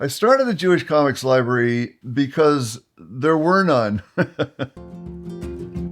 I started the Jewish Comics Library because there were none.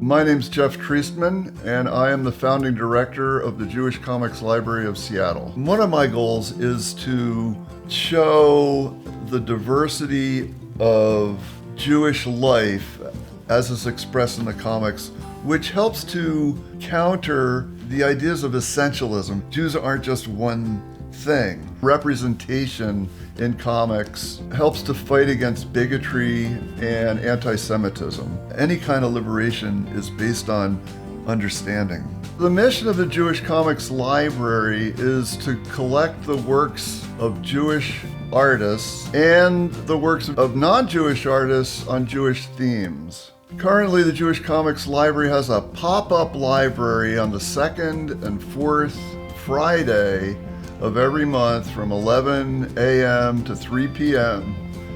My name's Jeff Treistman, and I am the founding director of the Jewish Comics Library of Seattle. One of my goals is to show the diversity of Jewish life as is expressed in the comics, which helps to counter the ideas of essentialism. Jews aren't just one thing. Representation in comics helps to fight against bigotry and anti-Semitism. Any kind of liberation is based on understanding. The mission of the Jewish Comics Library is to collect the works of Jewish artists and the works of non-Jewish artists on Jewish themes. Currently, the Jewish Comics Library has a pop-up library on the second and fourth Friday of every month from 11 a.m. to 3 p.m.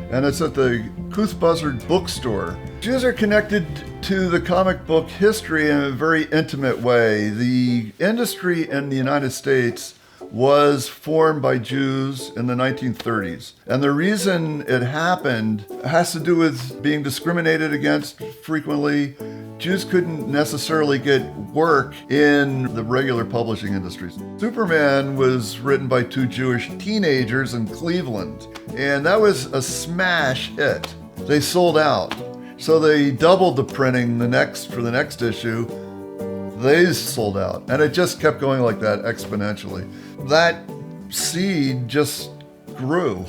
And it's at the Kuth Buzzard bookstore. Jews are connected to the comic book history in a very intimate way. The industry in the United States was formed by Jews in the 1930s. And the reason it happened has to do with being discriminated against frequently. Jews couldn't necessarily get work in the regular publishing industries. Superman was written by two Jewish teenagers in Cleveland, and that was a smash hit. They sold out. So they doubled the printing for the next issue. They sold out, and it just kept going like that exponentially. That seed just grew.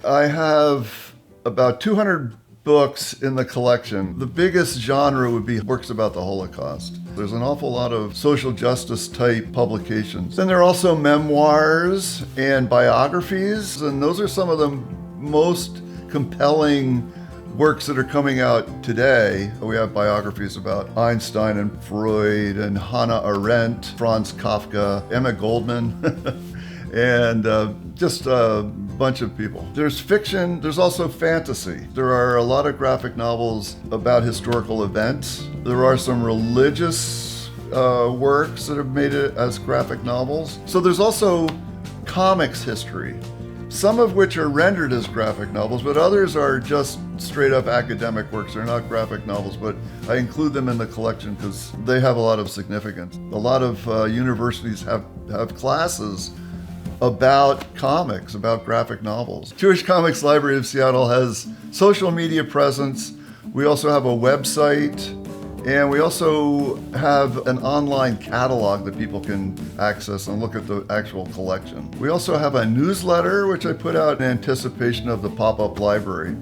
I have about 200 books in the collection. The biggest genre would be works about the Holocaust. There's an awful lot of social justice type publications. Then there are also memoirs and biographies, and those are some of the most compelling works that are coming out today. We have biographies about Einstein and Freud and Hannah Arendt, Franz Kafka, Emma Goldman, and just a bunch of people. There's fiction, there's also fantasy. There are a lot of graphic novels about historical events. There are some religious works that have made it as graphic novels. So there's also comics history, some of which are rendered as graphic novels, but others are just straight up academic works. They're not graphic novels, but I include them in the collection because they have a lot of significance. A lot of universities have classes about comics, about graphic novels. Jewish Comics Library of Seattle has social media presence. We also have a website, and we also have an online catalog that people can access and look at the actual collection. We also have a newsletter, which I put out in anticipation of the pop-up library.